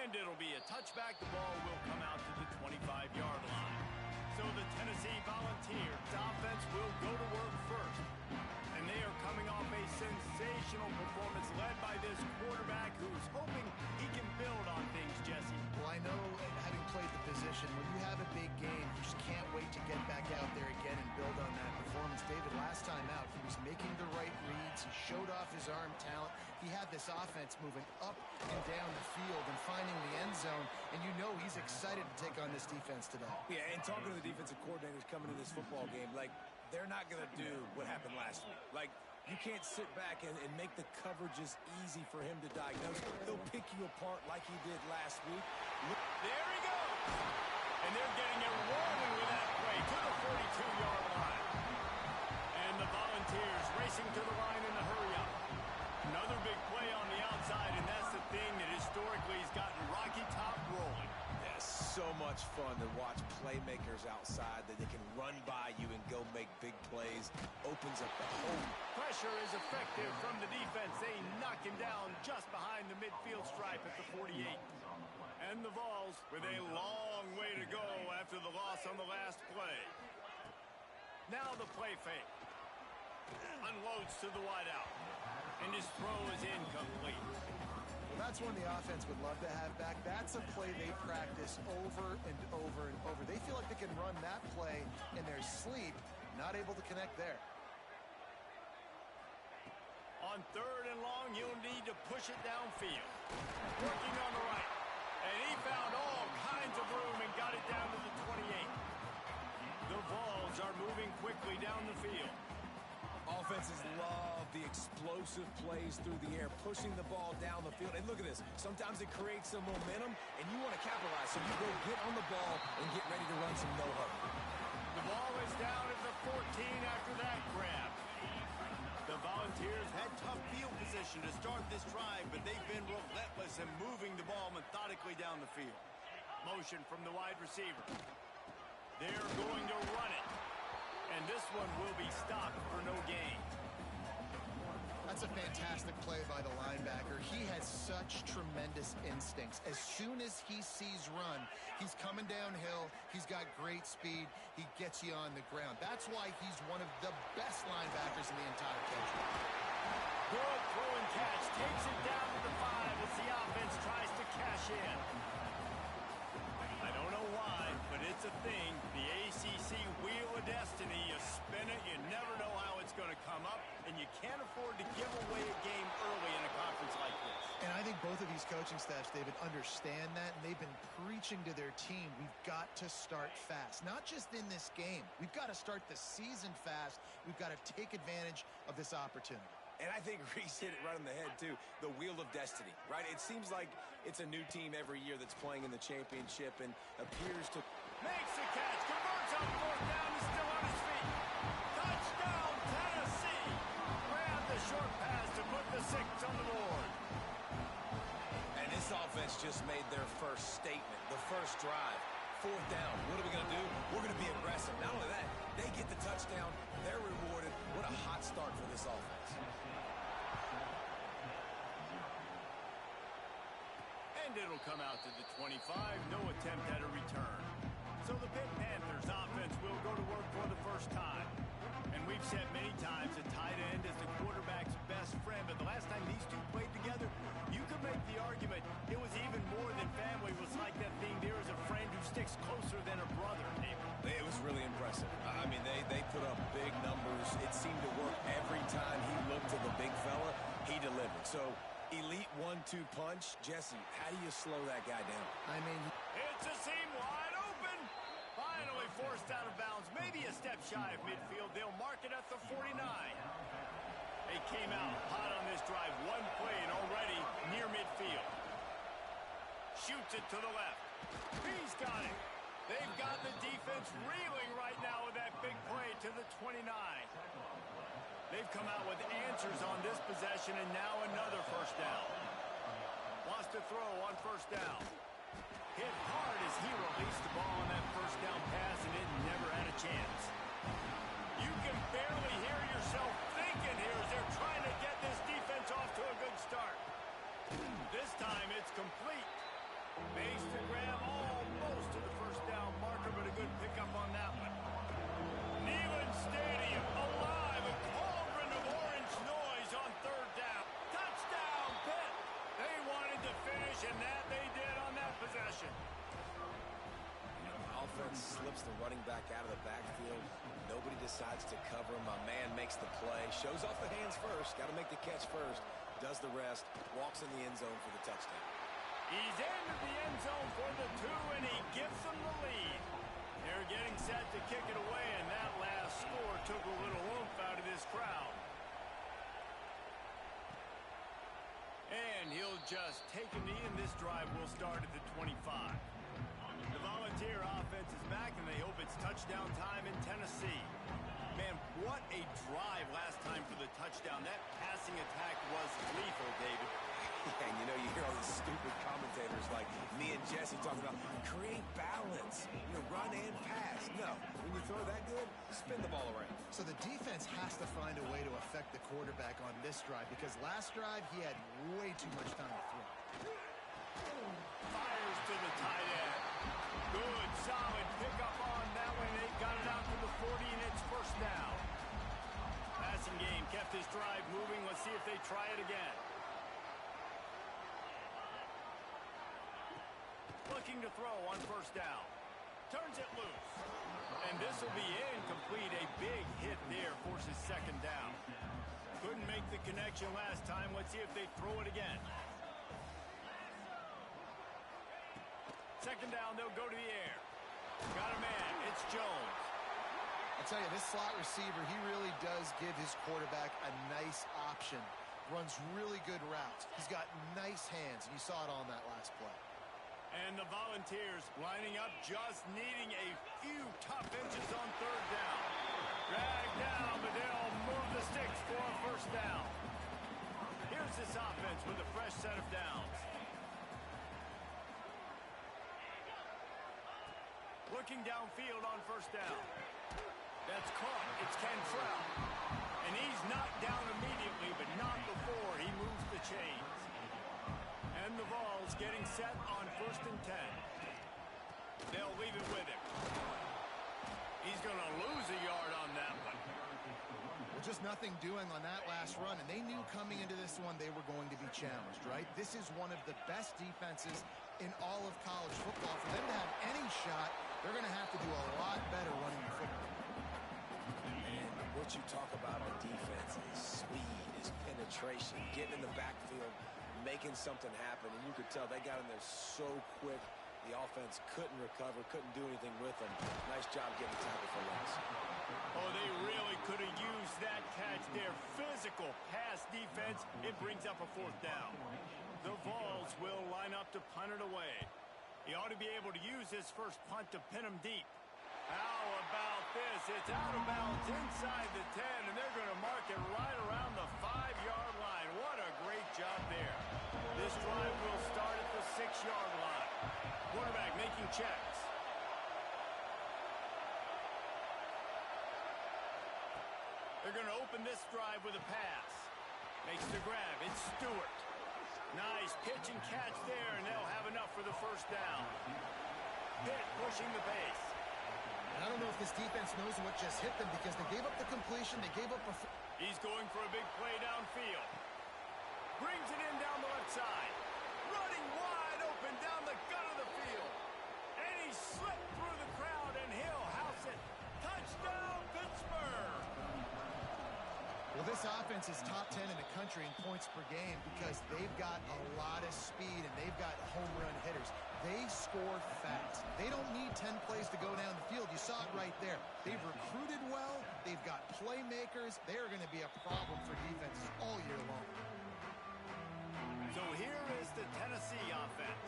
And it'll be a touchback. The ball will come out to the 25-yard line. So the Tennessee Volunteers offense will go to work first. And they are coming off a sensational performance led by this quarterback who's hoping he can build on things, Jesse. Well, I know, having played the position, when you have a big game, you just can't wait to get back out there again and build on that performance. David, last time out, he was making the right reads. He showed off his arm talent. He had this offense moving up and down the field and finding the end zone. And you know he's excited to take on this defense today. Yeah, and talking to the defensive coordinators coming into this football game, like, they're not going to do what happened last week. Like, you can't sit back and make the coverages easy for him to diagnose. He'll pick you apart like he did last week. There he goes. And they're getting it rolling with that play to the 42-yard line. And the Volunteers racing to the line in the hurry-up. Another big play on the outside, and that's the thing that historically has gotten Rocky Top rolling. Yeah, so much fun to watch playmakers outside that they can run by you and go make big plays. Opens up the whole. Pressure is effective from the defense. They knock him down just behind the midfield stripe at the 48. And the Vols with a long way to go after the loss on the last play. Now the play fake. Unloads to the wideout. And his throw is incomplete. Well, that's one the offense would love to have back. That's a play they practice over and over and over. They feel like they can run that play in their sleep, not able to connect there. On 3rd and long, you'll need to push it downfield. Working on the right. And he found all kinds of room and got it down to the 28. The Vols are moving quickly down the field. Offenses love the explosive plays through the air, pushing the ball down the field. And look at this. Sometimes it creates some momentum, and you want to capitalize. So you go get on the ball and get ready to run some no-huddle. The ball is down at the 14 after that grab. The Volunteers had tough field position to start this drive, but they've been relentless in moving the ball methodically down the field. Motion from the wide receiver. They're going to run it. And this one will be stopped for no gain. That's a fantastic play by the linebacker. He has such tremendous instincts. As soon as he sees run, he's coming downhill. He's got great speed. He gets you on the ground. That's why he's one of the best linebackers in the entire country. Good throw and catch. Takes it down to the 5 as the offense tries to cash in. I don't know why, but it's a thing. The ACC Wheel of Destiny, you spin it, you never know how it's going to come up, and you can't afford to give away a game early in a conference like this. And I think both of these coaching staffs, David, understand that, and they've been preaching to their team, we've got to start fast. Not just in this game. We've got to start the season fast. We've got to take advantage of this opportunity. And I think Reese hit it right on the head, too. The Wheel of Destiny, right? It seems like it's a new team every year that's playing in the championship and appears to... Makes the catch, converts on 4th down, is still on his feet. Touchdown, Tennessee! Grab the short pass to put the 6 on the board. And this offense just made their first statement, the first drive. 4th down. What are we going to do? We're going to be aggressive. Not only that, they get the touchdown. They're rewarded. What a hot start for this offense. And it'll come out to the 25. No attempt at a return. So the Pitt Panthers offense will go to work for the first time. And we've said many times a tight end is the quarterback's best friend. But the last time these two played together, you could make the argument it was even more than family. It was like that thing, there is a friend who sticks closer than a brother. It was really impressive. I mean, they put up big numbers. It seemed to work every time he looked to the big fella. He delivered. So, elite 1-2 punch. Jesse, how do you slow that guy down? I mean... It's a seam wide open. Finally forced out of bounds. Maybe a step shy of midfield. They'll mark it at the 49. They came out hot on this drive. One play and already near midfield. Shoots it to the left. He's got it. They've got the defense reeling right now with that big play to the 29. They've come out with answers on this possession, and now another first down. Wants to throw on first down. Hit hard as he released the ball on that first down pass, and it never had a chance. You can barely hear yourself thinking here as they're trying to get this defense off to a good start. This time it's complete. defense slips the running back out of the backfield. Nobody decides to cover him. My man makes the play, shows off the hands first, got to make the catch first, does the rest, walks in the end zone for the touchdown. He's into the end zone for the 2, and he gives them the lead. They're getting set to kick it away, and that last score took a little oomph out of this crowd. And he'll just take a knee, and this drive will start at the 25. The Volunteer offense is back, and they hope it's touchdown time in Tennessee. Man, what a drive last time for the touchdown. That passing attack was lethal, David. And you know, you hear all these stupid commentators like me and Jesse talking about create balance, run and pass. No, when you throw that good, spin the ball around. So the defense has to find a way to affect the quarterback on this drive, because last drive he had way too much time to throw. Fires to the tight end. Good, solid pickup on that one. They got it out to the 40, and it's first down. Passing game kept this drive moving. Let's see if they try it again. Looking to throw on first down. Turns it loose. And this will be incomplete. A big hit there forces second down. Couldn't make the connection last time. Let's see if they throw it again. Second down, they'll go to the air. Got a man. It's Jones. I tell you, this slot receiver, he really does give his quarterback a nice option. Runs really good routes. He's got nice hands, and you saw it on that last play. And the Volunteers lining up, just needing a few tough inches on third down. Drag down, but they'll move the sticks for a first down. Here's this offense with a fresh set of downs. Looking downfield on first down. That's caught. It's Cantrell. And he's knocked down immediately, but not before he moves the chains. And the Vols getting set on 1st and 10. They'll leave it with him. He's going to lose a yard on that one. Well, just nothing doing on that last run, and they knew coming into this one they were going to be challenged, right? This is one of the best defenses in all of college football. For them to have any shot, they're going to have to do a lot better running the football. And what you talk about on defense is speed, is penetration, getting in the backfield, making something happen, and you could tell they got in there so quick. The offense couldn't recover, couldn't do anything with them. Nice job getting the tackle for loss. Oh, they really could have used that catch there. Physical pass defense. It brings up a 4th down. The Vols will line up to punt it away. He ought to be able to use his first punt to pin him deep. How about this? It's out of bounds inside the 10, and they're going to mark it right around the 5-yard line. What a great job there. This drive will start at the 6-yard line. Quarterback making checks. They're going to open this drive with a pass. Makes the grab. It's Stewart. Nice pitch and catch there, and they'll have enough for the first down. Pitt pushing the pace. And I don't know if this defense knows what just hit them, because they gave up the completion. They gave up a... He's going for a big play downfield. Brings it in down the left side. Running wide open down the gut of the field. And he slipped through the crowd, and he'll house it. Touchdown, Pittsburgh! Well, this offense is top 10 in the country in points per game because they've got a lot of speed and they've got home run hitters. They score fast. They don't need 10 plays to go down the field. You saw it right there. They've recruited well. They've got playmakers. They are going to be a problem for defenses all year long. So here is the Tennessee offense.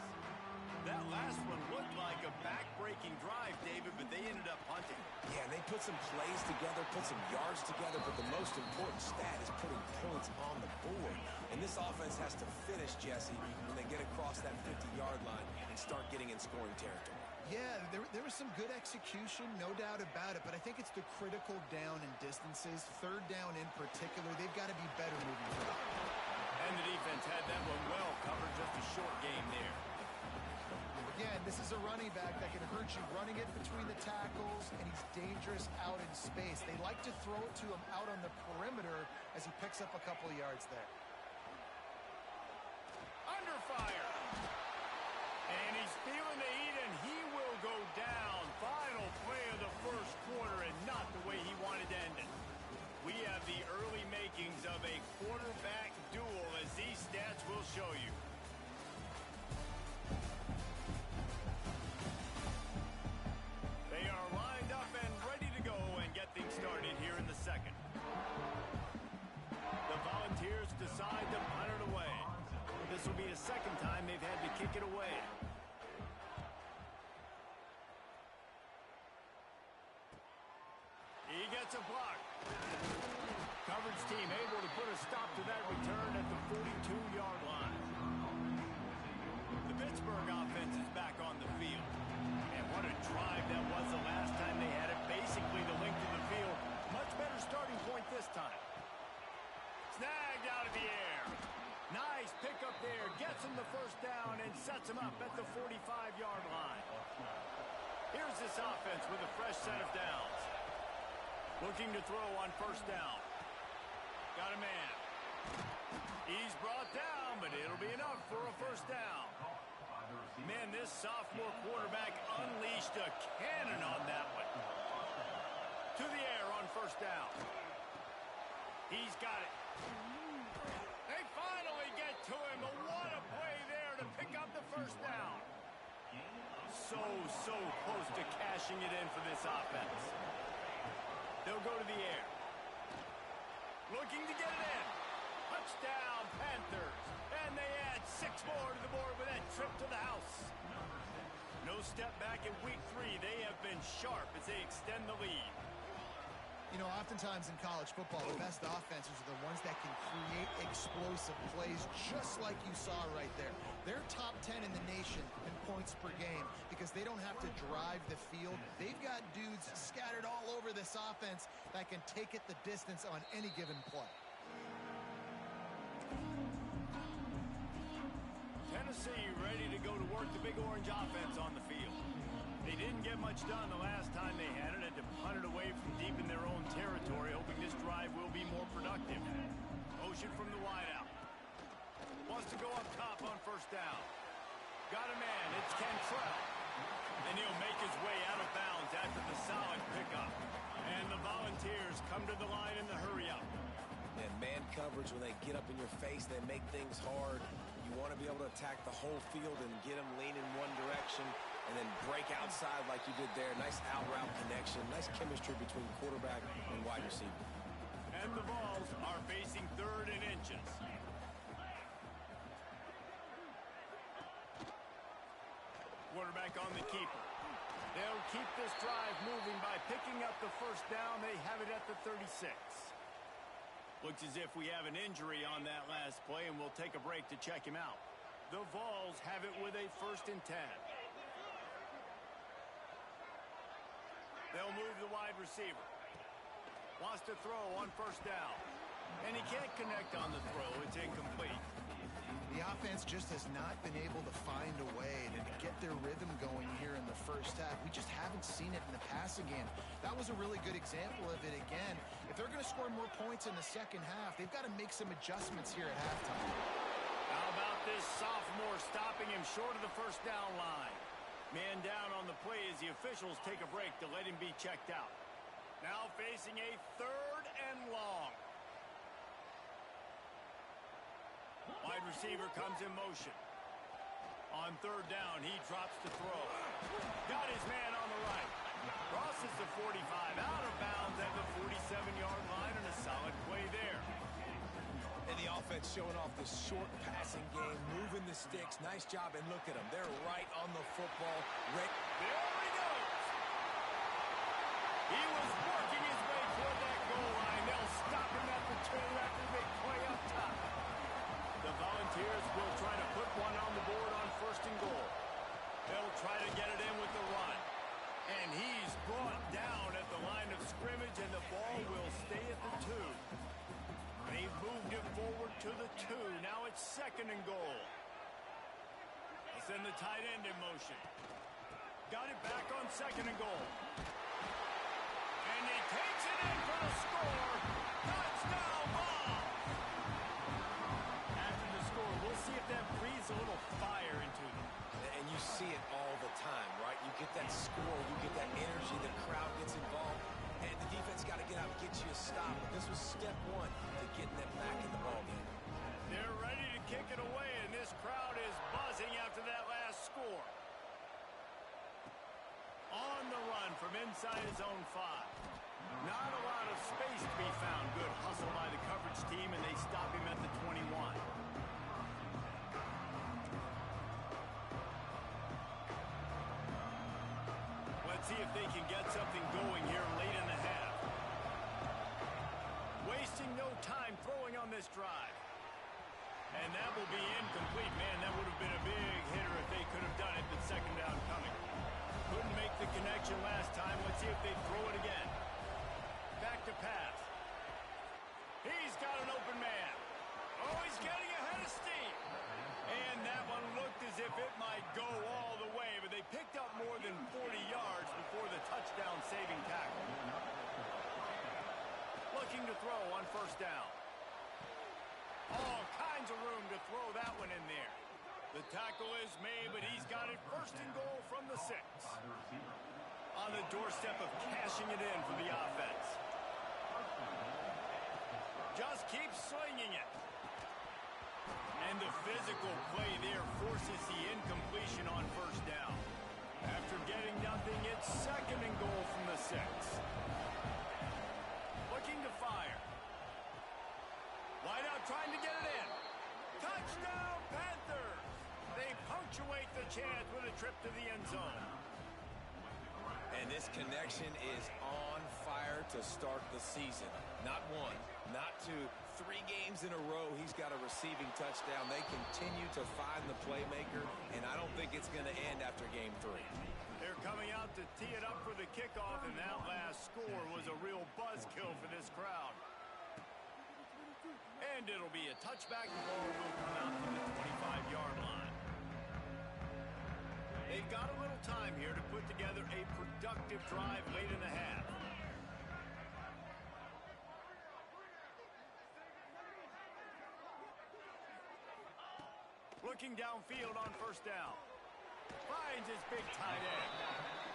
That last one looked like a back-breaking drive, David, but they ended up punting. Yeah, they put some plays together, put some yards together, but the most important stat is putting points on the board. And this offense has to finish, Jesse, when they get across that 50-yard line and start getting in scoring territory. Yeah, there was some good execution, no doubt about it, but I think it's the critical down and distances, 3rd down in particular. They've got to be better moving forward. And the defense had that one well covered, just a short game there. Again, this is a running back that can hurt you running it between the tackles, and he's dangerous out in space. They like to throw it to him out on the perimeter as he picks up a couple of yards there. Under fire. And he's feeling the heat, and he will go down. Final kick it away. He gets a block. Coverage team able to put a stop to that return at the 42-yard line. The Pittsburgh offense is back on the field. And what a drive that was the last time they had it. Basically the length of the field. Much better starting point this time. Snagged out of the air. Nice pickup there. Gets him the first down and sets him up at the 45-yard line. Here's this offense with a fresh set of downs. Looking to throw on first down. Got a man. He's brought down, but it'll be enough for a first down. Man, this sophomore quarterback unleashed a cannon on that one. To the air on first down. He's got it. They finally get to him, but what a play there to pick up the first down. So close to cashing it in for this offense. They'll go to the air. Looking to get it in. Touchdown, Panthers. And they add 6 more to the board with that trip to the house. No step back in week 3. They have been sharp as they extend the lead. You know, oftentimes in college football, the best offenses are the ones that can create explosive plays, just like you saw right there. They're top 10 in the nation in points per game because they don't have to drive the field. They've got dudes scattered all over this offense that can take it the distance on any given play. Tennessee ready to go to work the Big Orange offense on the field. They didn't get much done the last time they had it, had to punt it away from deep in their own territory, hoping this drive will be more productive. Motion from the wideout. Wants to go up top on first down. Got a man, it's Cantrell. And he'll make his way out of bounds after the solid pickup. And the Volunteers come to the line in the hurry-up. And man coverage, when they get up in your face, they make things hard. You want to be able to attack the whole field and get them leaning one direction and then break outside like you did there. Nice out-route connection. Nice chemistry between quarterback and wide receiver. And the Vols are facing 3rd and inches. Quarterback on the keeper. They'll keep this drive moving by picking up the first down. They have it at the 36. Looks as if we have an injury on that last play, and we'll take a break to check him out. The Vols have it with a 1st and 10. They'll move the wide receiver. Wants to throw on first down. And he can't connect on the throw. It's incomplete. The offense just has not been able to find a way to get their rhythm going here in the first half. We just haven't seen it in the passing game. That was a really good example of it again. If they're going to score more points in the second half, they've got to make some adjustments here at halftime. How about this sophomore stopping him short of the first down line? Man down on the play as the officials take a break to let him be checked out. Now facing a 3rd and long. Wide receiver comes in motion. On 3rd down, he drops to throw. Got his man on the right. Crosses the 45, out of bounds at the 47-yard line, and a solid play there. And the offense showing off this short passing game, moving the sticks. Nice job, and look at them. They're right on the football. Rick. There he goes. He was working his way toward that goal line. They'll stop him at the 2 after the big play up top. The Volunteers will try to put one on the board on 1st and goal. They'll try to get it in with the run. And he's brought down at the line of scrimmage, and the ball will stay at the 2. They've moved it forward to the 2. Now it's 2nd and goal. They'll send the tight end in motion. Got it back on 2nd and goal. And he takes it in for the score. Touchdown ball. After the score, we'll see if that breathes a little fire into them. And you see it all the time, right? You get that score, you get that energy, the crowd gets involved, and the defense got to get out and get you a stop. But this was step 1 to getting them back in the ballgame. They're ready to kick it away, and this crowd is buzzing after that last score. On the run from inside his own 5. Not a lot of space to be found. Good hustle by the coverage team, and they stop him at the 21. see if they can get something going here late in the half. Wasting no time throwing on this drive. And that will be incomplete. Man, that would have been a big hitter if they could have done it, but second down coming. Couldn't make the connection last time. Let's see if they throw it again. Back to pass. He's got an open man. Oh, he's getting ahead of steam. And that one looked as if it might go all the way, but they picked up more than 40 yards before the touchdown-saving tackle. Looking to throw on first down. All kinds of room to throw that one in there. The tackle is made, but he's got it first and goal from the 6. On the doorstep of cashing it in for the offense. Just keep slinging it. And the physical play there forces the incompletion on first down. After getting nothing, it's second and goal from the 6. Looking to fire. Wide out trying to get it in. Touchdown, Panthers! They punctuate the chance with a trip to the end zone. And this connection is on fire to start the season. Not one, not two, 3 games in a row he's got a receiving touchdown. They continue to find the playmaker, and I don't think it's going to end after game 3. They're coming out to tee it up for the kickoff, and that last score was a real buzzkill for this crowd. And it'll be a touchback. The ball will come out to the 25-yard line. They've got a little time here to put together a productive drive late in the half. Looking downfield on first down. Finds his big tight end.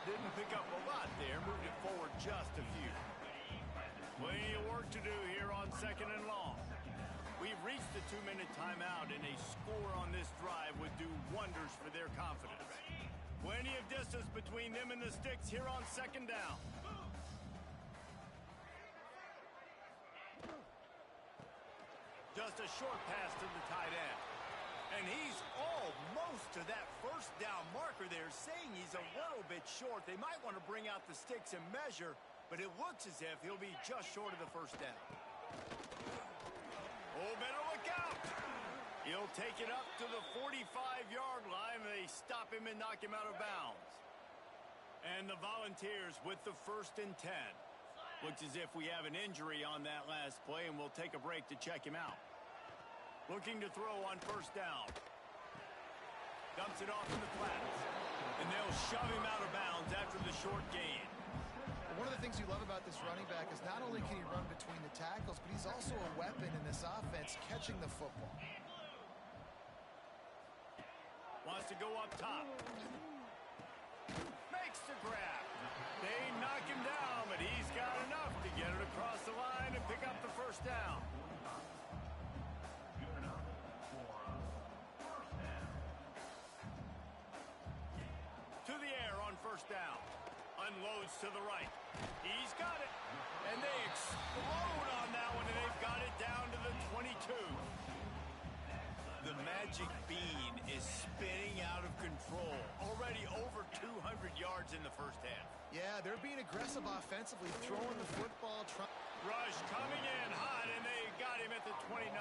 Didn't pick up a lot there. Moved it forward just a few. Plenty of work to do here on second and long. We've reached the 2-minute timeout, and a score on this drive would do wonders for their confidence. Plenty of distance between them and the sticks here on second down. Just a short pass to the tight end. And he's almost to that first down marker there, saying he's a little bit short. They might want to bring out the sticks and measure, but it looks as if he'll be just short of the first down. Oh, better look out. He'll take it up to the 45-yard line. They stop him and knock him out of bounds. And the Volunteers with the 1st and 10. Looks as if we have an injury on that last play, and we'll take a break to check him out. Looking to throw on first down. Dumps it off in the flats. And they'll shove him out of bounds after the short gain. One of the things you love about this running back is not only can he run between the tackles, but he's also a weapon in this offense catching the football. Wants to go up top. Makes the grab. They knock him down, but he's got enough to get it across the line and pick up the first down. To the air on first down. Unloads to the right. He's got it. And they explode on that one, and they've got it down to the 22. The magic bean is spinning out of control. Already over 200 yards in the first half. Yeah, they're being aggressive offensively, throwing the football. Rush coming in hot, and they got him at the 29.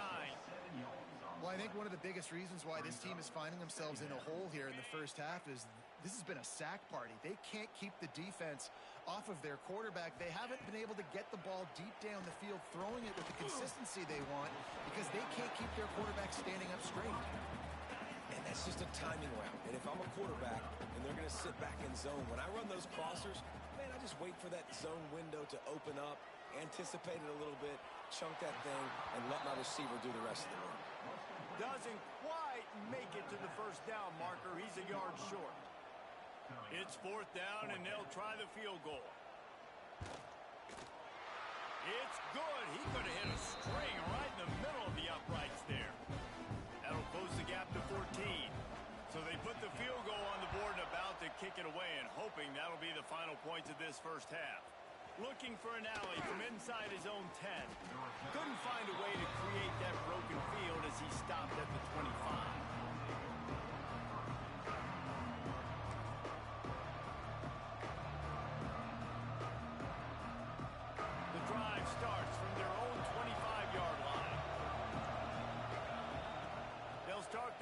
Well, I think one of the biggest reasons why this team is finding themselves in a hole here in the first half is this has been a sack party. They can't keep the defense off of their quarterback. They haven't been able to get the ball deep down the field, throwing it with the consistency they want because they can't keep their quarterback standing up straight. And that's just a timing route. And if I'm a quarterback and they're going to sit back in zone, when I run those crossers, man, I just wait for that zone window to open up, anticipate it a little bit, chunk that thing, and let my receiver do the rest of the work. Doesn't quite make it to the first down marker. He's a yard short. It's 4th down, and they'll try the field goal. It's good. He could have hit a string right in the middle of the uprights there. That'll close the gap to 14. So they put the field goal on the board and about to kick it away, and hoping that'll be the final points of this first half. Looking for an alley from inside his own 10. Couldn't find a way to create that broken field as he stopped at the 25.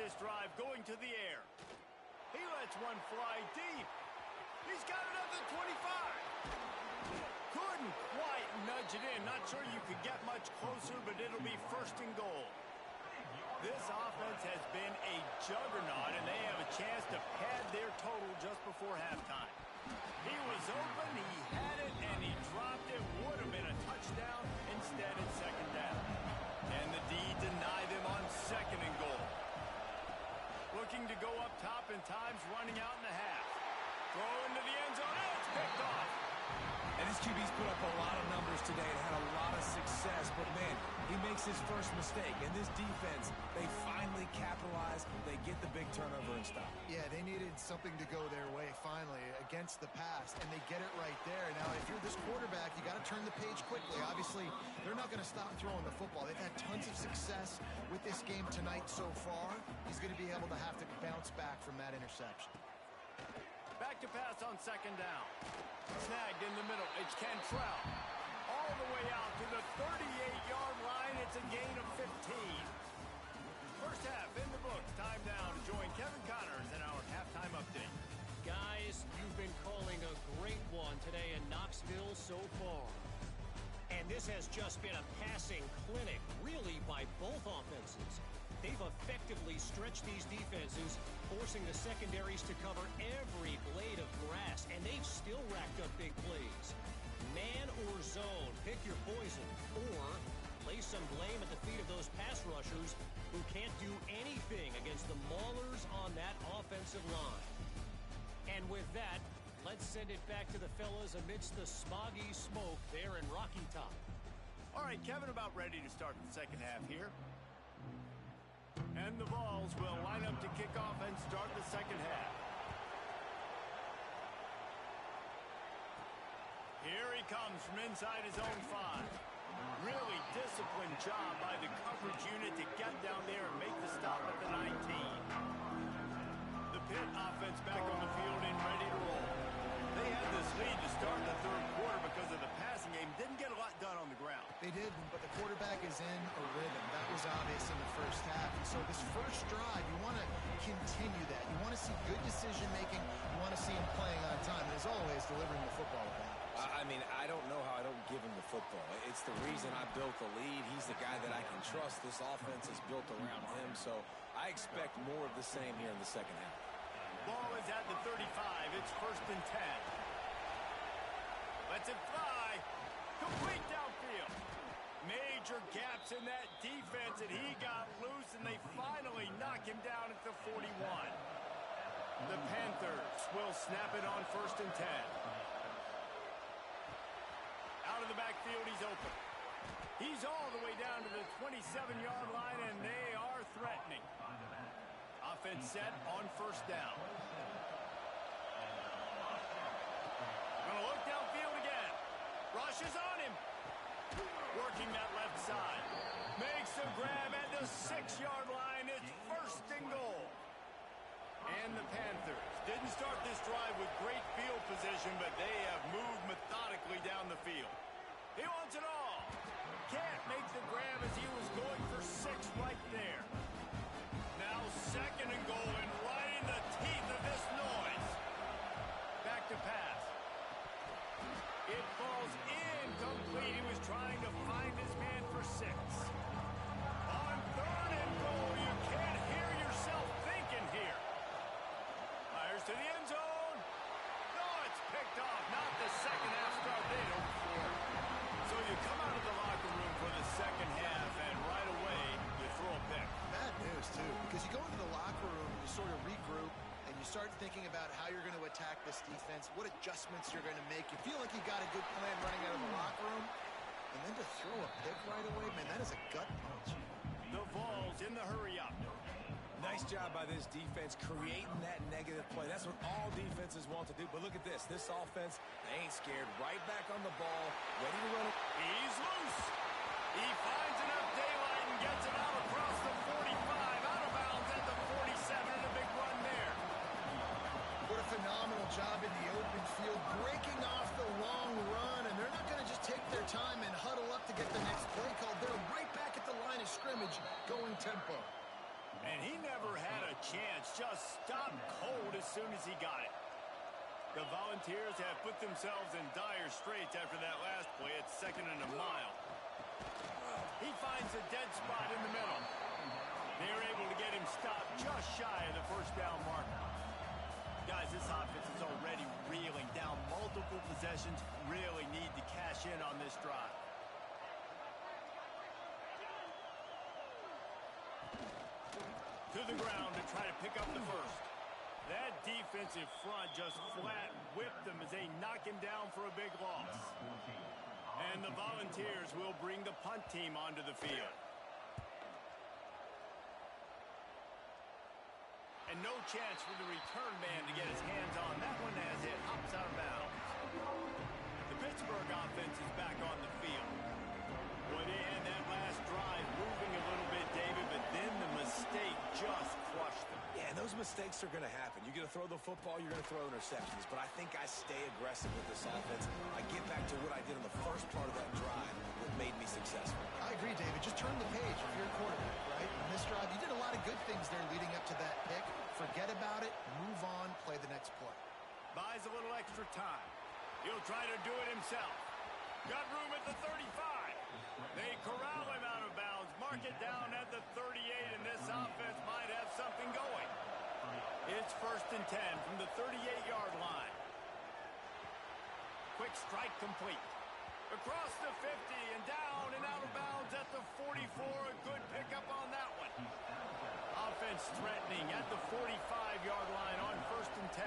this drive going to the air. He lets one fly deep. He's got it up to 25. Couldn't quite nudge it in. Not sure you could get much closer, but it'll be first and goal. This offense has been a juggernaut, and they have a chance to pad their total just before halftime. He was open, he had it, and he dropped it. Would have been a touchdown. Instead, it's second down. And the D deny them on second and goal. Looking to go up top, and time's running out in the half. Throw into the end zone. It's picked off. And this QB's put up a lot of numbers today and had a lot of success, but man, he makes his first mistake. And this defense, they finally capitalize. They get the big turnover and stop. Yeah, they needed something to go their way finally against the pass, and they get it right there. Now, if you're this quarterback, you got to turn the page quickly. Obviously, they're not going to stop throwing the football. They've had tons of success with this game tonight so far. He's going to be able to have to bounce back from that interception. Back to pass on second down. Snagged in the middle. It's Cantrell. All the way out to the 38-yard line. It's a gain of 15. First half in the books. Time now to join Kevin Connors in our halftime update. Guys, you've been calling a great one today in Knoxville so far. And this has just been a passing clinic, really, by both offenses. They've effectively stretched these defenses, forcing the secondaries to cover every blade of grass, and they've still racked up big plays. Man or zone, pick your poison, or place some blame at the feet of those pass rushers who can't do anything against the maulers on that offensive line. And with that, let's send it back to the fellas amidst the smoggy smoke there in Rocky Top. All right, Kevin, about ready to start the second half here. And the Vols will line up to kick off and start the second half. Here he comes from inside his own 5. Really disciplined job by the coverage unit to get down there and make the stop at the 19. The Pitt offense back on the field and ready to roll. They had this lead to start the third quarter because of the passing game. Didn't get a lot done on the ground. They did, but the quarterback is in a rhythm. That was obvious in the first half. And so this first drive, you want to continue that. You want to see good decision-making. You want to see him playing on time. And as always, delivering the football with that. I mean, I don't know how I don't give him the football. It's the reason I built the lead. He's the guy that I can trust. This offense is built around him, so I expect more of the same here in the second half. Ball is at the 35. It's first and 10. Lets it fly. Complete downfield. Major gaps in that defense, and he got loose, and they finally knock him down at the 41. The Panthers will snap it on first and 10. Out of the backfield, he's open. He's all the way down to the 27-yard line, and they are threatening. Offense set on first down. Gonna look downfield again. Rushes on him. Working that left side. Makes a grab at the 6-yard line. It's first and goal. And the Panthers didn't start this drive with great field position, but they have moved methodically down the field. He wants it all. Can't make the grab as he was going for 6 right there. Now second and goal, and right in the teeth of this noise. Back to pass. It falls incomplete. He was trying to find his man for 6. On third and goal, you can't hear yourself thinking here. Fires to the end zone. No, it's picked off. Not the second half start they'd hoped for. So you come out of the locker room for the second half, and right away, you throw a pick. Bad news, too, because you go into the locker room, you sort of regroup, and you start thinking about how you're going to attack this defense, what adjustments you're going to make. You feel like you got a good plan running out of the locker room, and then to throw a pick right away, man, that is a gut punch. The Vols in the hurry-up. Nice job by this defense creating that negative play. That's what all defenses want to do. But look at this. This offense, they ain't scared. Right back on the ball, ready to run it. He's loose. He finds enough daylight and gets it out across the 45. Out of bounds at the 47, and a big run there. What a phenomenal job in the open field, breaking off the long run, and they're not going to just take their time and huddle up to get the next play called. They're right back at the line of scrimmage, going tempo. And he never had a chance, just stopped cold as soon as he got it. The Volunteers have put themselves in dire straits after that last play. It's 2nd and a mile. He finds a dead spot in the middle. They're able to get him stopped just shy of the first down marker. Guys, this offense is already reeling down multiple possessions. Really need to cash in on this drive. To the ground to try to pick up the first. That defensive front just flat whipped them as they knock him down for a big loss. And the Volunteers will bring the punt team onto the field. And no chance for the return man to get his hands on that one as it hops out of bounds. The Pittsburgh offense is back on the field. Well, they had that last drive moving a little bit, David, but then the mistake just crushed them. Yeah, and those mistakes are going to happen. You're going to throw the football, you're going to throw interceptions. But I think I stay aggressive with this offense. I get back to what I did in the first part of that drive that made me successful. I agree, David. Just turn the page if you're a quarterback, right? In this drive, you did a lot of good things there leading up to that pick. Forget about it, move on, play the next play. Buys a little extra time. He'll try to do it himself. Got room at the 35. They corral him out of bounds, mark it down at the 38, and this offense might have something going. It's 1st and 10 from the 38-yard line. Quick strike complete. Across the 50 and down and out of bounds at the 44. A good pickup on that one. Offense threatening at the 45-yard line on 1st and 10.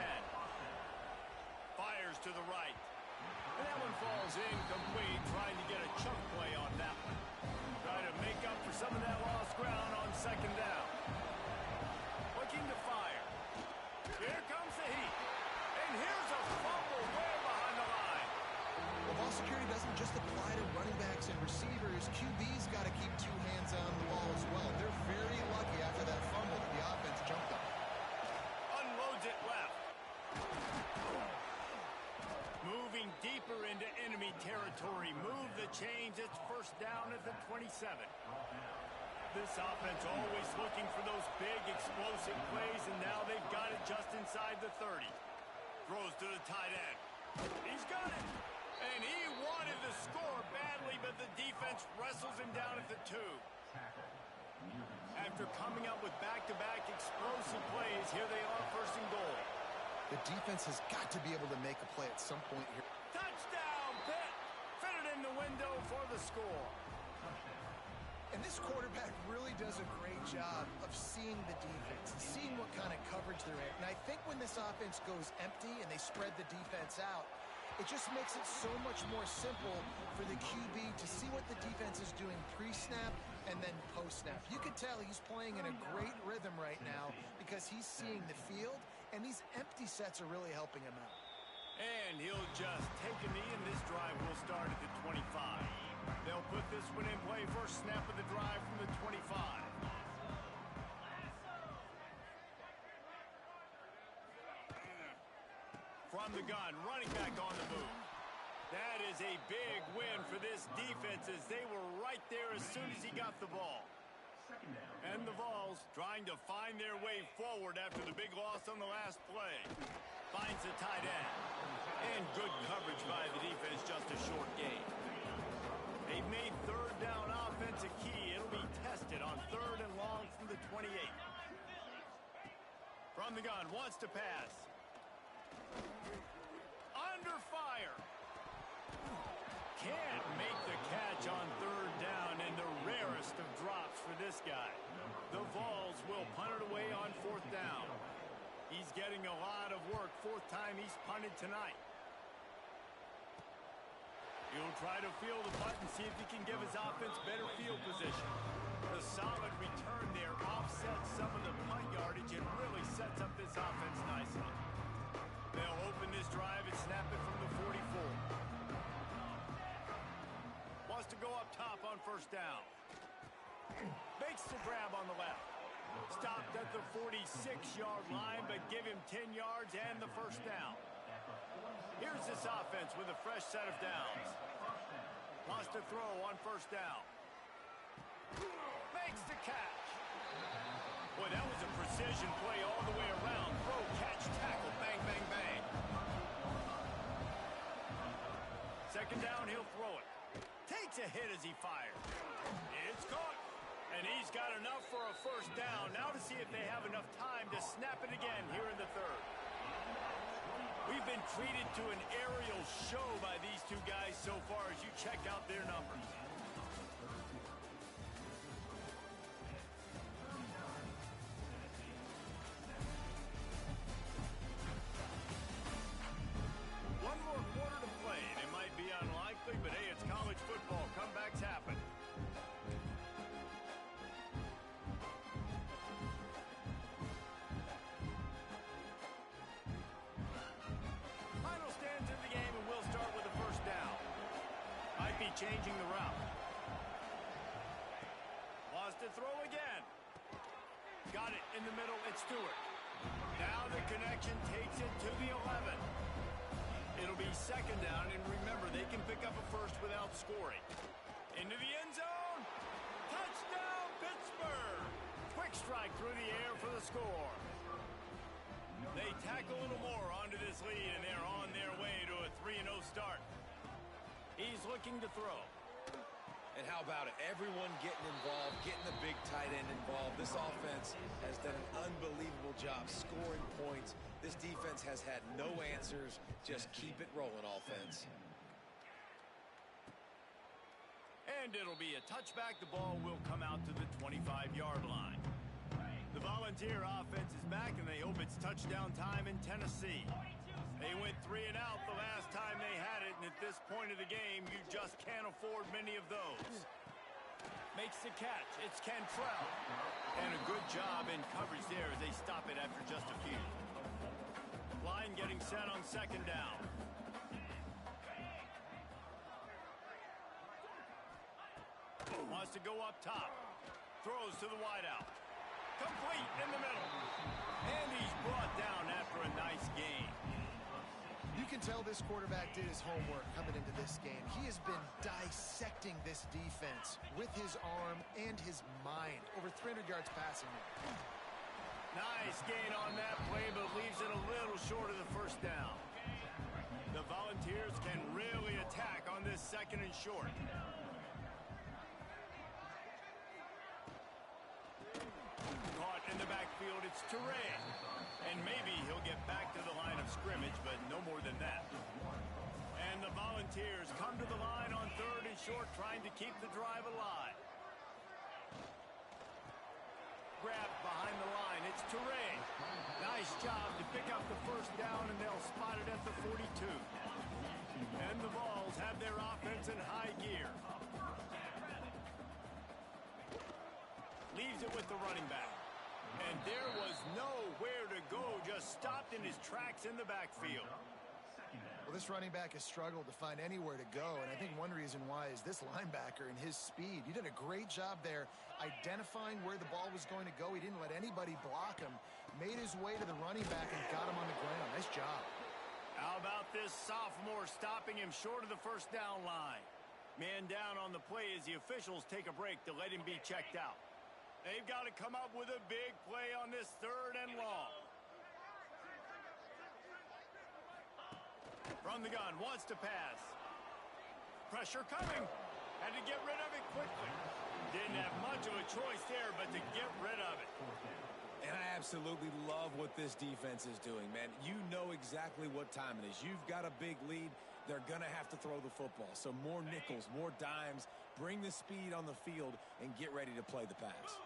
Fires to the right. And that one falls incomplete, trying to get a chunk play on that one. Try to make up for some of that lost ground on 2nd down. Looking to fire. Here comes the heat. And here's a fumble way behind the line. Well, ball security doesn't just apply to running backs and receivers. QB's got to keep 2 hands on the ball as well. They're very lucky after that fumble that the offense jumped on. Unloads it left. Moving deeper into enemy territory. Move the chains. It's 1st down at the 27. This offense always looking for those big explosive plays, and now they've got it just inside the 30. Throws to the tight end. He's got it. And he wanted the score badly, but the defense wrestles him down at the 2. After coming up with back-to-back explosive plays, here they are 1st and goal. The defense has got to be able to make a play at some point here. Touchdown, Pitt! Fitted in the window for the score. And this quarterback really does a great job of seeing the defense and seeing what kind of coverage they're in. And I think when this offense goes empty and they spread the defense out, it just makes it so much more simple for the QB to see what the defense is doing pre-snap and then post-snap. You can tell he's playing in a great rhythm right now because he's seeing the field, and these empty sets are really helping him out. And he'll just take a knee, and this drive will start at the 25. They'll put this one in play. First snap of the drive from the 25. From the gun, running back on the move. That is a big win for this defense as they were right there as soon as he got the ball. And the Vols trying to find their way forward after the big loss on the last play. Finds the tight end. And good coverage by the defense, just a short gain. They've made 3rd down offense a key. It'll be tested on 3rd and long from the 28. From the gun, wants to pass. Under fire. Can't make the catch on 3rd down, and the rarest of drops for this guy. The Vols will punt it away on 4th down. He's getting a lot of work. 4th time he's punted tonight. He'll try to field the punt and see if he can give his offense better field position. The solid return there offsets some of the punt yardage and really sets up this offense nicely. They'll open this drive and snap it from the 44. Wants to go up top on 1st down. Makes the grab on the left. Stopped at the 46-yard line, but give him 10 yards and the 1st down. Here's this offense with a fresh set of downs. Wants to throw on 1st down. Makes the catch. Boy, that was a precision play all the way around. Throw, catch, tackle, bang, bang, bang. Second down, he'll throw it. Takes a hit as he fires. It's caught. And he's got enough for a first down. Now to see if they have enough time to snap it again here in the third. We've been treated to an aerial show by these two guys so far as you check out their numbers. One more quarter to play, and it might be unlikely, but hey, it's college football. Comebacks happen. Final stands in the game, and we'll start with a first down. Might be changing the route. Wants to throw again. Got it in the middle. It's Stewart. Now the connection takes it to the 11. It'll be second down, and remember, they can pick up a first without scoring. Into the end zone. Touchdown, Pittsburgh. Quick strike through the air for the score. They tack a little more onto this lead, and they're on their way to a 3-0 start. He's looking to throw. And how about it? Everyone getting involved, getting the big tight end involved. This offense has done an unbelievable job scoring points. This defense has had no answers. Just keep it rolling, offense. And it'll be a touchback. The ball will come out to the 25-yard line. The Volunteer offense is back, and they hope it's touchdown time in Tennessee. They went 3 and out the last time they had it, and at this point of the game, you just can't afford many of those. Makes the catch. It's Cantrell. And a good job in coverage there as they stop it after just a few. Line getting set on second down. Wants to go up top. Throws to the wideout. Complete in the middle. And he's brought down after a nice gain. You can tell this quarterback did his homework coming into this game. He has been dissecting this defense with his arm and his mind. Over 300 yards passing. Nice gain on that play, but leaves it a little short of the first down. The Volunteers can really attack on this second and short. Caught in the backfield, it's Teray. And maybe he'll get back to the line of scrimmage, but no more than that. And the Volunteers come to the line on third and short, trying to keep the drive alive. Grabbed behind the line, it's Teray. Nice job to pick up the first down, and they'll spot it at the 42. And the Vols have their offense in high gear. Leaves it with the running back. And there was nowhere to go, just stopped in his tracks in the backfield. Well, this running back has struggled to find anywhere to go, and I think one reason why is this linebacker and his speed. He did a great job there identifying where the ball was going to go. He didn't let anybody block him. Made his way to the running back and got him on the ground. Nice job. How about this sophomore stopping him short of the first down line? Man down on the play as the officials take a break to let him be checked out. They've got to come up with a big play on this third and long. From the gun, wants to pass. Pressure coming. Had to get rid of it quickly. Didn't have much of a choice there, but to get rid of it. And I absolutely love what this defense is doing, man. You know exactly what time it is. You've got a big lead. They're going to have to throw the football. So more nickels, more dimes. Bring the speed on the field and get ready to play the pass.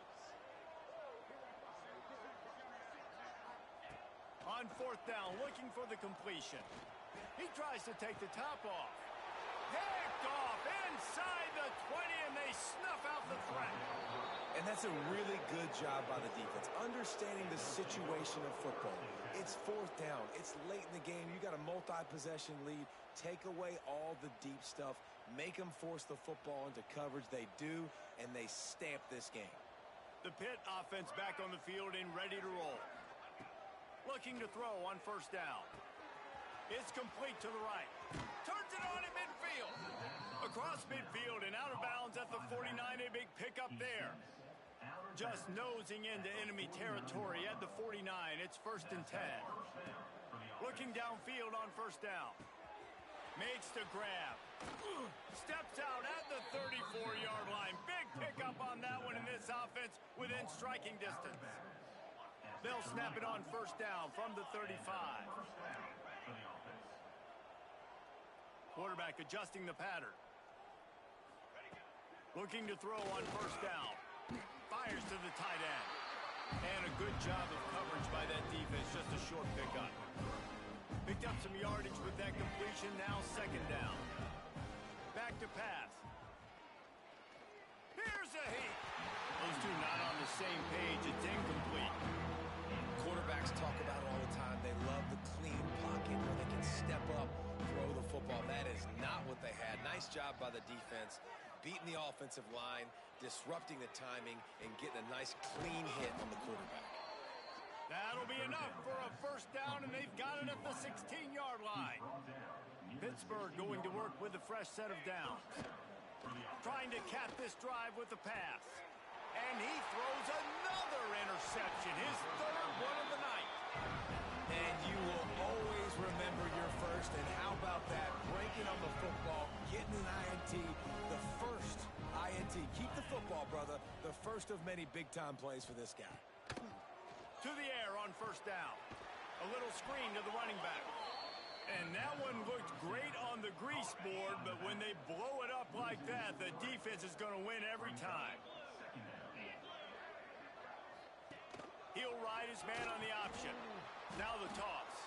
On fourth down, looking for the completion. He tries to take the top off. Picked off inside the 20, and they snuff out the threat. And that's a really good job by the defense, understanding the situation of football. It's fourth down. It's late in the game. You got a multi-possession lead. Take away all the deep stuff. Make them force the football into coverage. They do, and they stamp this game. The Pitt offense back on the field and ready to roll. Looking to throw on first down. It's complete to the right. Turns it on in midfield. Across midfield and out of bounds at the 49, a big pickup there. just nosing into enemy territory at the 49. It's 1st and 10. Looking downfield on 1st down. Makes the grab. Steps out at the 34-yard line. Big pickup on that one in this offense within striking distance. They'll snap it on 1st down from the 35. Quarterback adjusting the pattern. Looking to throw on 1st down. Fires to the tight end. And a good job of coverage by that defense. Just a short pickup. Picked up some yardage with that completion. Now 2nd down. Back to pass. Here's a hit. Those two not on the same page. It's incomplete. Quarterbacks talk about it all the time. They love the clean pocket where they can step up, throw the football. That is not what they had. Nice job by the defense, beating the offensive line, disrupting the timing, and getting a nice clean hit on the quarterback. That'll be enough for a 1st down, and they've got it at the 16-yard line. Pittsburgh going to work with a fresh set of downs. Trying to cap this drive with the pass. And he throws another interception, his 3rd one of the night. And you will always remember your first. And how about that? Breaking on the football, getting an INT, the first INT. Keep the football, brother. The first of many big-time plays for this guy. To the air on 1st down. A little screen to the running back. And that one looked great on the grease board, but when they blow it up like that, the defense is going to win every time. He'll ride his man on the option. Now the toss.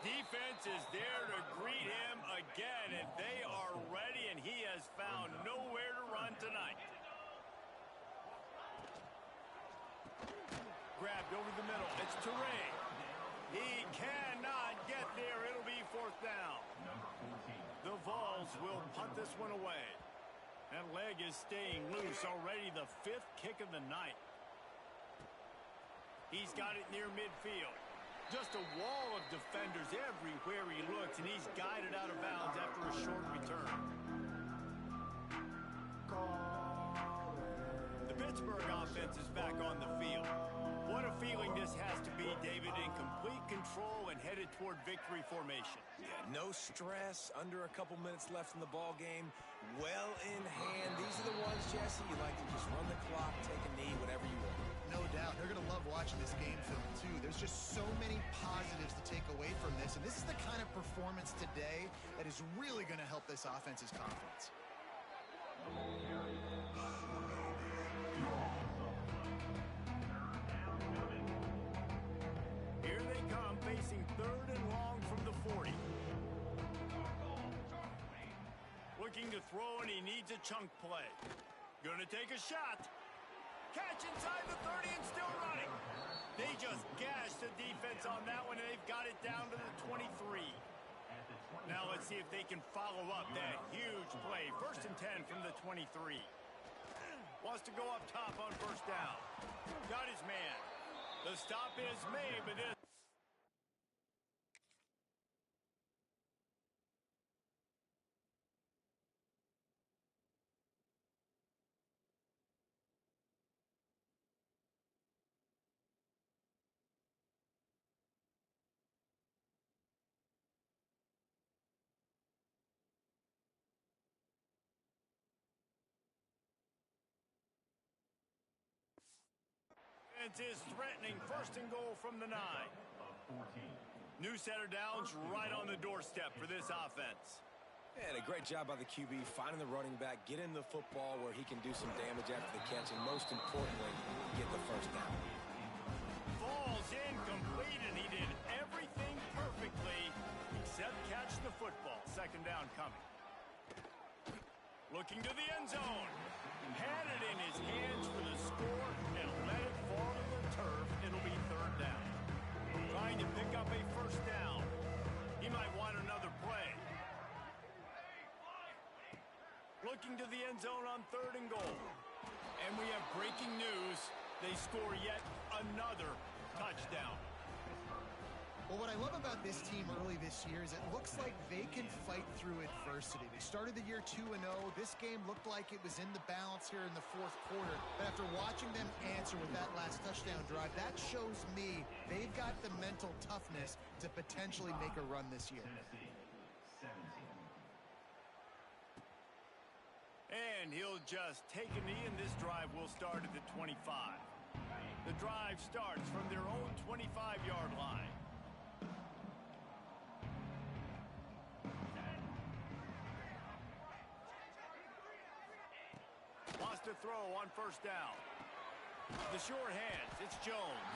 Defense is there to greet him again, and they are ready, and he has found nowhere to run tonight. Grabbed over the middle. It's Turay. He cannot get there. It'll be 4th down. The Vols will punt this one away. That leg is staying loose. Already the 5th kick of the night. He's got it near midfield. Just a wall of defenders everywhere he looks, and he's guided out of bounds after a short return. The Pittsburgh offense is back on the field. What a feeling this has to be, David, in complete control and headed toward victory formation. Yeah, no stress, under a couple minutes left in the ball game, well in hand. These are the ones, Jesse, you like to just run the clock, take a knee, whatever you want. No doubt. They're going to love watching this game film, too. There's just so many positives to take away from this, and this is the kind of performance today that is really going to help this offense's confidence. Here they come, facing 3rd and long from the 40. Looking to throw, and he needs a chunk play. Gonna take a shot. Catch inside the 30 and still running. They just gashed the defense on that one, and they've got it down to the 23. Now let's see if they can follow up that huge play. 1st and 10 from the 23. Wants to go up top on 1st down. Got his man. The stop is made, but this... is threatening. 1st and goal from the 9. New set of downs right on the doorstep for this offense. And a great job by the QB finding the running back, getting the football where he can do some damage after the catch, and most importantly, get the 1st down. Falls incomplete, and he did everything perfectly except catch the football. 2nd down coming. Looking to the end zone. Had it in his hands for the score and let it fall to the turf. It'll be 3rd down. Trying to pick up a 1st down. He might want another play. Looking to the end zone on 3rd and goal. And we have breaking news. They score yet another touchdown. Well, what I love about this team early this year is it looks like they can fight through adversity. They started the year 2-0. This game looked like it was in the balance here in the fourth quarter. But after watching them answer with that last touchdown drive, that shows me they've got the mental toughness to potentially make a run this year. And he'll just take a knee, and this drive will start at the 25. The drive starts from their own 25-yard line. Lost a throw on first down. The short hands, it's Jones.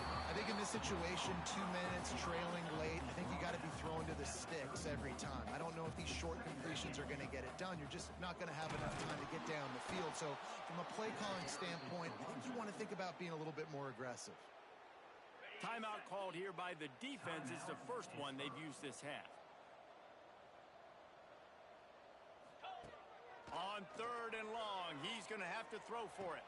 I think in this situation, 2 minutes, trailing late, I think you got to be throwing to the sticks every time. I don't know if these short completions are going to get it done. You're just not going to have enough time to get down the field. So from a play calling standpoint, I think you want to think about being a little bit more aggressive. Timeout called here by the defense. It's the first one they've used this half. On 3rd and long, he's going to have to throw for it.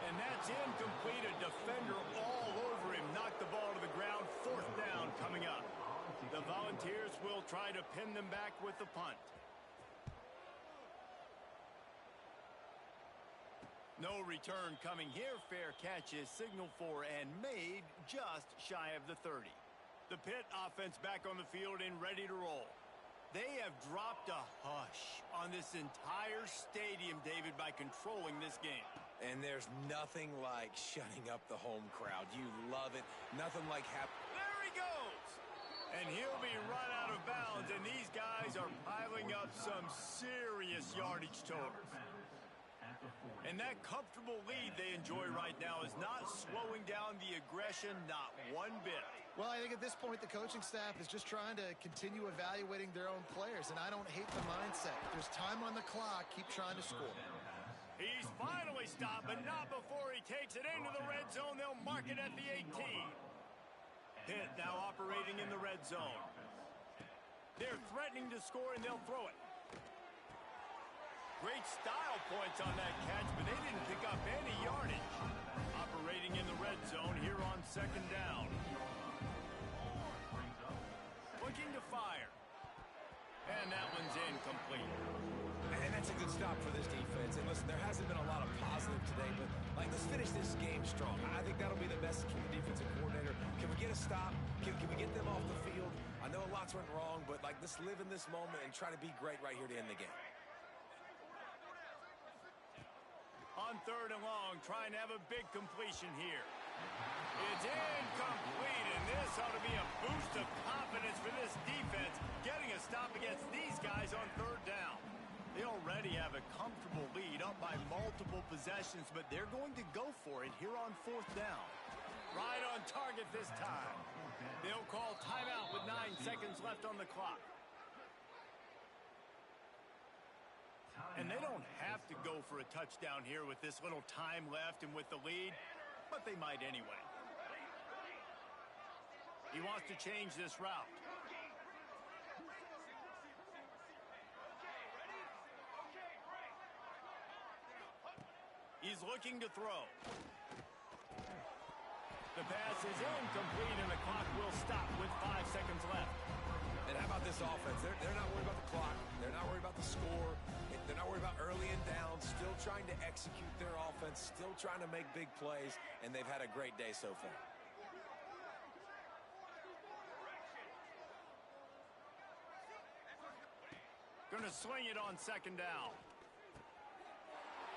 And that's incomplete. A defender all over him. Knocked the ball to the ground. 4th down coming up. The Volunteers will try to pin them back with the punt. No return coming here. Fair catch is signaled for and made just shy of the 30. The Pitt offense back on the field and ready to roll. They have dropped a hush on this entire stadium, David, by controlling this game. And there's nothing like shutting up the home crowd. You love it. Nothing like There he goes! And he'll be run out of bounds, and these guys are piling up some serious yardage totals. And that comfortable lead they enjoy right now is not slowing down the aggression, not one bit. Well, I think at this point, the coaching staff is just trying to continue evaluating their own players, and I don't hate the mindset. If there's time on the clock, keep trying to score. He's finally stopped, but not before he takes it into the red zone. They'll mark it at the 18. Pitt now operating in the red zone. They're threatening to score, and they'll throw it. Great style points on that catch, but they didn't pick up any yardage. Operating in the red zone here on 2nd down. Looking to fire. And that one's incomplete. And that's a good stop for this defense. And listen, there hasn't been a lot of positive today, but let's finish this game strong. I think that'll be the message from the defensive coordinator. Can we get a stop? Can we get them off the field? I know lots went wrong, but let's live in this moment and try to be great right here to end the game. On 3rd and long, trying to have a big completion here. It's incomplete, and this ought to be a boost of confidence for this defense, getting a stop against these guys on 3rd down. They already have a comfortable lead, up by multiple possessions, but they're going to go for it here on 4th down. Right on target this time. They'll call timeout with 9 seconds left on the clock. And they don't have to go for a touchdown here with this little time left and with the lead, but they might anyway. He wants to change this route. He's looking to throw. The pass is incomplete, and the clock will stop with 5 seconds left. And how about this offense? They're not worried about the clock. They're not worried about the score. They're not worried about early and down. Still trying to execute their offense. Still trying to make big plays. And they've had a great day so far. Going to swing it on 2nd down.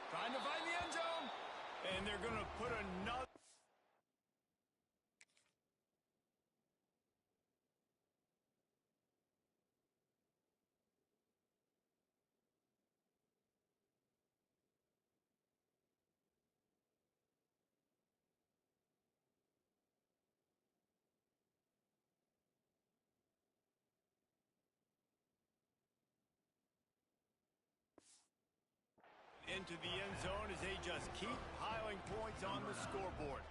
Trying to find the end zone. And they're going to put another... into the end zone as they just keep piling points on the scoreboard.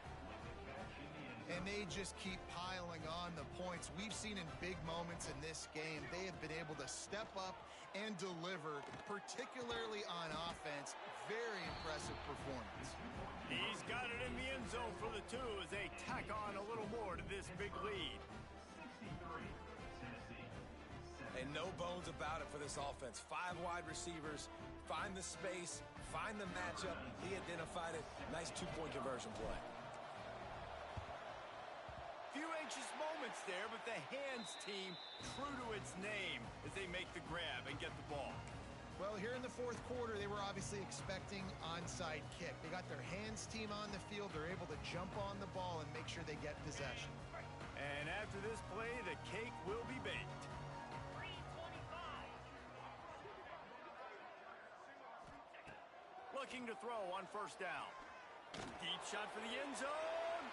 And they just keep piling on the points. We've seen in big moments in this game, they have been able to step up and deliver, particularly on offense. Very impressive performance. He's got it in the end zone for the 2 as they tack on a little more to this big lead. And no bones about it for this offense. 5 wide receivers, find the space, find the matchup. He identified it. Nice 2-point conversion play. Few anxious moments there, but the hands team true to its name as they make the grab and get the ball. Well, here in the fourth quarter, they were obviously expecting onside kick. They got their hands team on the field. They're able to jump on the ball and make sure they get possession. And after this play, the cake will be baked. Looking to throw on first down. Deep shot for the end zone.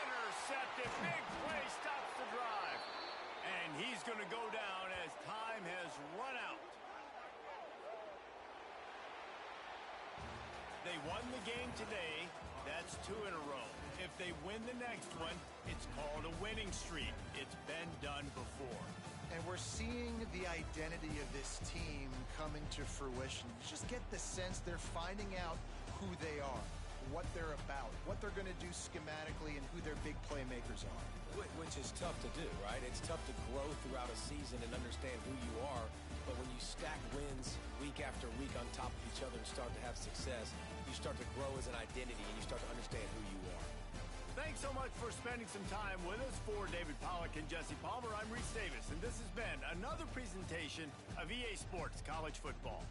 Intercepted. Big play stops the drive. And he's going to go down as time has run out. They won the game today. That's 2 in a row. If they win the next one, it's called a winning streak. It's been done before. And we're seeing the identity of this team coming to fruition. You just get the sense they're finding out who they are, what they're about, what they're going to do schematically, and who their big playmakers are. Which is tough to do, right? It's tough to grow throughout a season and understand who you are. But when you stack wins week after week on top of each other and start to have success, you start to grow as an identity and you start to understand who you are. Thanks so much for spending some time with us. For David Pollack and Jesse Palmer, I'm Reese Davis, and this has been another presentation of EA Sports College Football.